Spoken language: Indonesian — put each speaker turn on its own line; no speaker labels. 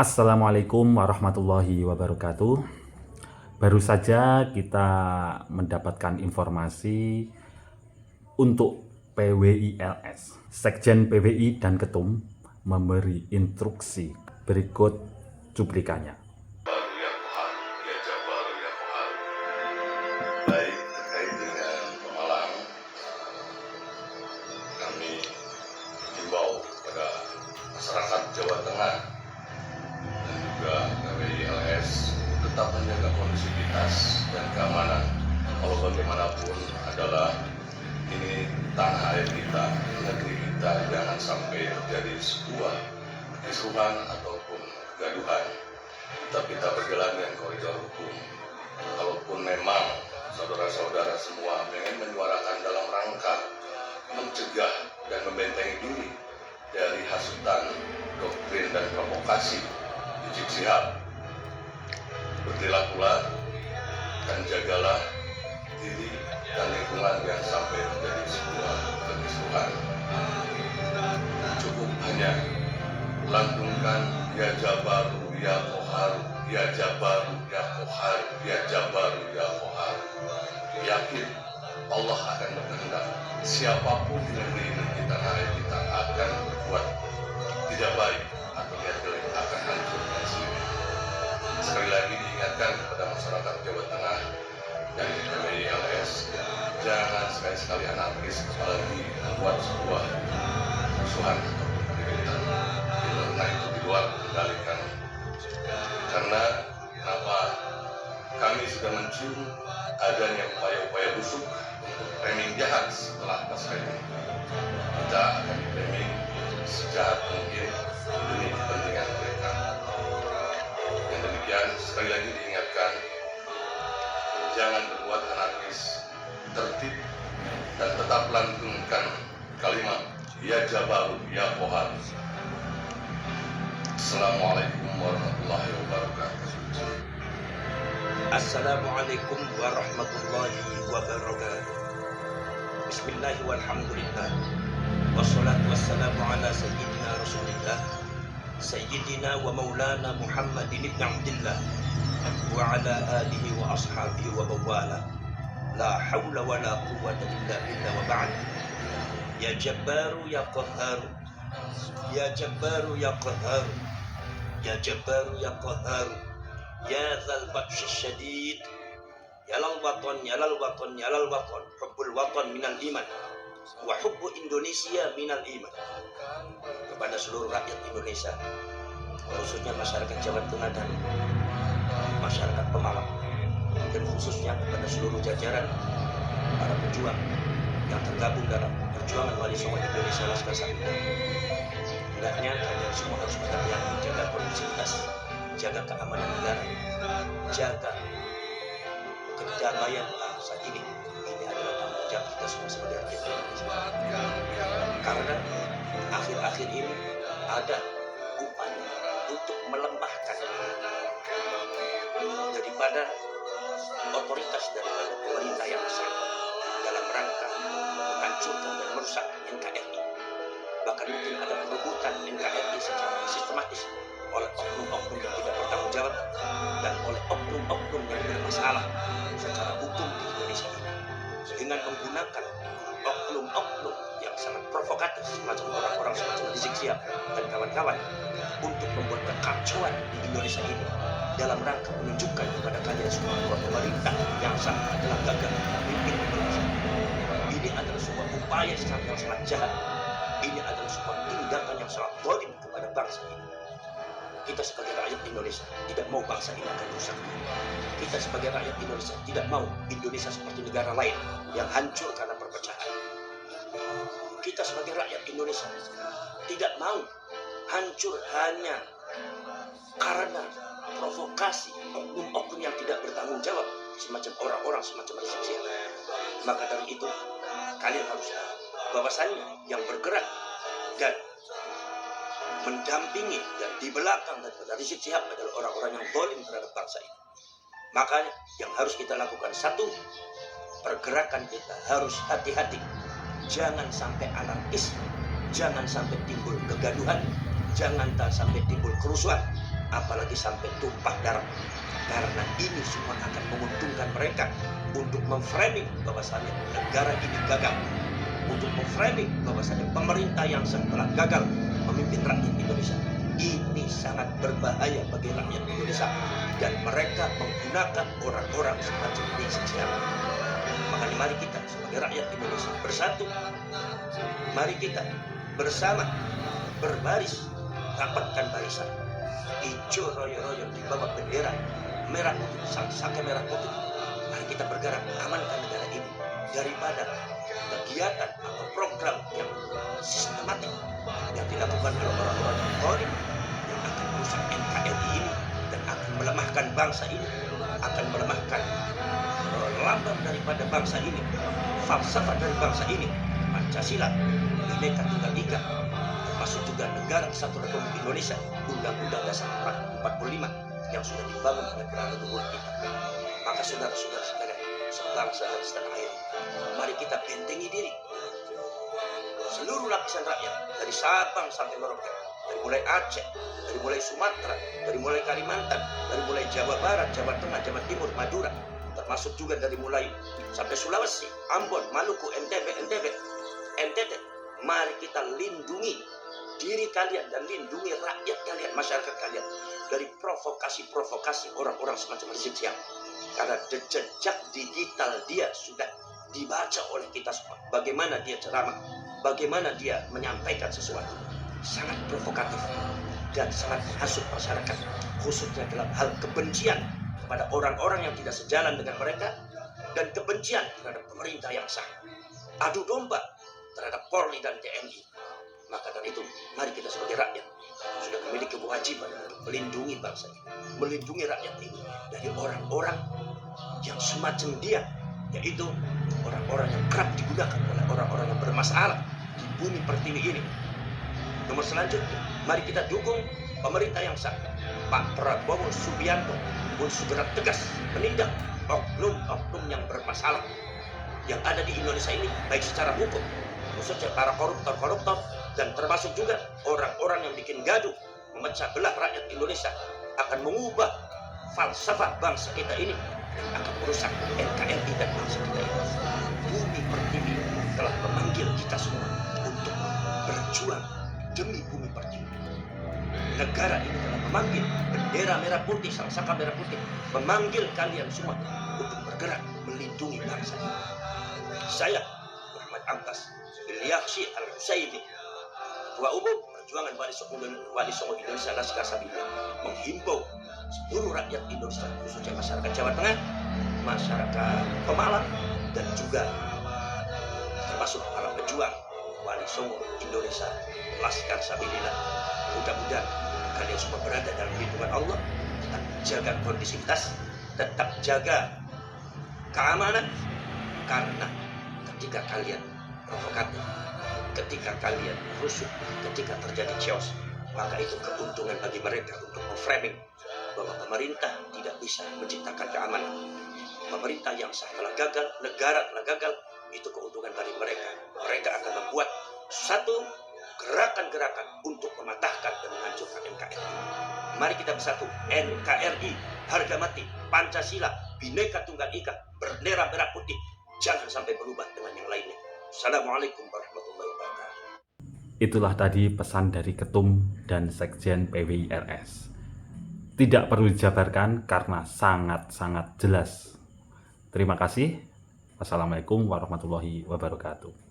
Assalamualaikum warahmatullahi wabarakatuh. Baru saja kita mendapatkan informasi untuk PWILS. Sekjen PWI dan Ketum memberi instruksi berikut cuplikannya.
Baik, terkait dengan Pemalang, kami himbau kepada masyarakat Jawa Tengah dan juga PWILS tetap menjaga kondusivitas dan keamanan. Kalau bagaimanapun adalah ini tanah air kita, negeri kita, jangan sampai terjadi sebuah kekisruhan ataupun kegaduhan. Tetap kita berjalan dengan koridor hukum. Kalaupun memang saudara-saudara semua ingin menyuarakan dalam rangka mencegah dan membentengi diri dari hasutan, doktrin dan provokasi Rizik Syihab, berperilakulah dan jagalah diri dan lingkungan yang sampai terjadi sebuah kekisruhan. Cukup hanya lantunkan ya Jabaru ya Qoharu, ya Jabaru ya Qoharu, ya Jabaru ya Qoharu. Yakin Allah akan berkehendak. Siapapun di negeri ini, di tanah air kita akan berbuat tidak baik atau niat jelek akan hancur dengan sendiri. Sekali lagi diingatkan kepada masyarakat Jawa Tengah dan PWILS, jangan sekali-sekali anarkis apalagi membuat sebuah kerusuhan ataupun keributan. Karena itu di luar kendalikan. Karena kenapa? Kami sudah mencium adanya upaya-upaya busuk untuk framing jahat setelah pasca ini. Kita akan framing sejahat mungkin demi kepentingan mereka. Yang demikian, sekali lagi diingatkan, jangan berbuat anarkis, tertib, dan tetap lantunkan kalimat ya Jabaru ya Qoharu. Assalamualaikum warahmatullahi wabarakatuh.
Assalamualaikum warahmatullahi wabarakatuh. Bismillahirrahmanirrahim. Walhamdulillah. Wassalatu wassalamu ala sayyidina Rasulillah, Sayyidina wa maulana Muhammadin ibn Abdillah wa ala alihi wa ashabihi wa mawala. La hawla wa la quwwata illa billah wa ba'd. Ya Jabbaru ya Qahharu, ya Jabbaru ya Qahharu, ya Jabbaru ya Qahharu, ya Dzal Batshi Syadid, ya lal watan, ya lal watan, ya lal watan, hubbul watan minal iman wa hubbu Indonesia minal iman. Kepada seluruh rakyat Indonesia, khususnya masyarakat Jawa Tengah dan masyarakat Pemalang, dan khususnya kepada seluruh jajaran para pejuang yang tergabung dalam perjuangan Wali Songo Indonesia Laskar Samarinda. Hendaknya kalian semua harus berhati-hati, jaga kondusivitas, jaga keamanan negara, jaga kedamaian bangsa ini. Ini adalah tanggung jawab kita semua sebagai rakyat Indonesia. Karena akhir-akhir ini ada upaya untuk melemahkan daripada otoritas daripada pemerintah yang sah dalam rangka menghancurkan dan merusak NKRI. Bahkan mungkin ada perebutan NKRI secara sistematis oleh oknum-oknum yang tidak bertanggung jawab dan oleh oknum-oknum yang bermasalah secara hukum di Indonesia ini, dengan menggunakan oknum-oknum yang sangat provokatif semacam orang-orang semacam Rizik Syihab dan kawan-kawan untuk membuat kekacauan di Indonesia ini dalam rangka menunjukkan kepada kalian semua bahwa pemerintah yang sah adalah gagal memimpin Indonesia. Ini adalah sebuah upaya yang sangat jahat. Ini adalah sebuah tindakan yang sangat zalim kepada bangsa ini. Kita sebagai rakyat Indonesia tidak mau bangsa ini akan rusak. Kita sebagai rakyat Indonesia tidak mau Indonesia seperti negara lain yang hancur karena perpecahan. Kita sebagai rakyat Indonesia tidak mau hancur hanya karena provokasi oknum-oknum yang tidak bertanggung jawab semacam orang-orang semacam Rizik Syihab. Maka dari itu kalian harus tahu bahwasannya yang bergerak dan mendampingi dan di belakang daripada Rizik Syihab adalah orang-orang yang zalim terhadap bangsa ini. Makanya yang harus kita lakukan, satu, pergerakan kita harus hati-hati. Jangan sampai anarkis, jangan sampai timbul kegaduhan, jangan sampai timbul kerusuhan. apalagi sampai tumpah darah. Karena ini semua akan menguntungkan mereka untuk memframing bahwasannya negara ini gagal, untuk memframing bahwasannya pemerintah yang telah gagal memimpin rakyat Indonesia. Ini sangat berbahaya bagi rakyat Indonesia, dan mereka menggunakan orang-orang semacam Rizik Syihab. Makanya mari kita sebagai rakyat Indonesia bersatu, mari kita bersama berbaris, rapatkan barisan, hijau royo-royo di bawah bendera merah putih, sangsaka merah putih. Mari kita bergerak amankan negara ini daripada kegiatan atau program yang sistematik yang dilakukan oleh orang-orang yang zalim, yang akan merusak NKRI ini dan akan melemahkan bangsa ini, akan melemahkan lambang daripada bangsa ini, falsafah dari bangsa ini, Pancasila, Bhinneka Tunggal Ika, termasuk juga Negara Kesatuan Republik Indonesia, Undang-Undang Dasar 45 yang sudah dibangun oleh para leluhur kita. Maka saudara-saudara sekalian, sebangsa dan setanah air, mari kita bentengi diri. Seluruh lapisan rakyat, dari Sabang sampai Merauke, dari mulai Aceh, dari mulai Sumatera, dari mulai Kalimantan, dari mulai Jawa Barat, Jawa Tengah, Jawa Timur, Madura, termasuk juga dari mulai sampai Sulawesi, Ambon, Maluku, NTT. Mari kita lindungi diri kalian dan lindungi rakyat kalian, masyarakat kalian dari provokasi-provokasi orang-orang semacam Rizik Syihab. Karena jejak digital dia sudah dibaca oleh kita semua. Bagaimana dia ceramah, bagaimana dia menyampaikan sesuatu, sangat provokatif dan sangat menghasut masyarakat, khususnya dalam hal kebencian kepada orang-orang yang tidak sejalan dengan mereka dan kebencian terhadap pemerintah yang sah, adu domba terhadap Polri dan TNI. Maka dari itu, mari kita sebagai rakyat sudah memiliki kewajiban untuk melindungi bangsa ini, melindungi rakyat ini dari orang-orang yang semacam dia, yaitu orang-orang yang kerap digunakan oleh orang-orang yang bermasalah di bumi pertiwi ini. Nomor selanjutnya, mari kita dukung pemerintah yang sah, Pak Prabowo Subianto, pun segera tegas menindak oknum-oknum yang bermasalah yang ada di Indonesia ini, baik secara hukum, khususnya para koruptor-koruptor, dan termasuk juga orang-orang yang bikin gaduh, memecah belah rakyat Indonesia, akan mengubah falsafah bangsa kita ini dan akan merusak NKRI dan bangsa kita ini. Bumi pertiwi telah memanggil kita semua untuk berjuang demi bumi pertiwi. Negara ini telah memanggil, bendera merah putih, sangsaka merah putih, memanggil kalian semua untuk bergerak melindungi bangsa ini. Saya, Muhammad Amtas Ilyaqsi Al-Husaini, Ketua Umum Perjuangan Wali Songo Indonesia Laskar Sabila, menghimbau seluruh rakyat Indonesia, khususnya masyarakat Jawa Tengah, masyarakat Pemalang, dan juga termasuk para pejuang Wali Songo Indonesia Laskar Sabila. Mudah-mudahan kalian semua berada dalam lindungan Allah, tetap jaga kondisivitas, tetap jaga keamanan, karena ketika kalian provokatif, ketika kalian rusuh, ketika terjadi chaos, maka itu keuntungan bagi mereka untuk memframing bahwa pemerintah tidak bisa menciptakan keamanan. Pemerintah yang sah telah gagal, negara telah gagal, itu keuntungan bagi mereka. Mereka akan membuat satu gerakan-gerakan untuk mematahkan dan menghancurkan NKRI. Mari kita bersatu, NKRI, harga mati, Pancasila, Bhinneka Tunggal Ika, bendera merah putih, jangan sampai berubah dengan yang lainnya. Assalamualaikum warahmatullahi wabarakatuh.
Itulah tadi pesan dari Ketum dan Sekjen PWIRS. Tidak perlu dijabarkan karena sangat-sangat jelas. Terima kasih. Wassalamualaikum warahmatullahi wabarakatuh.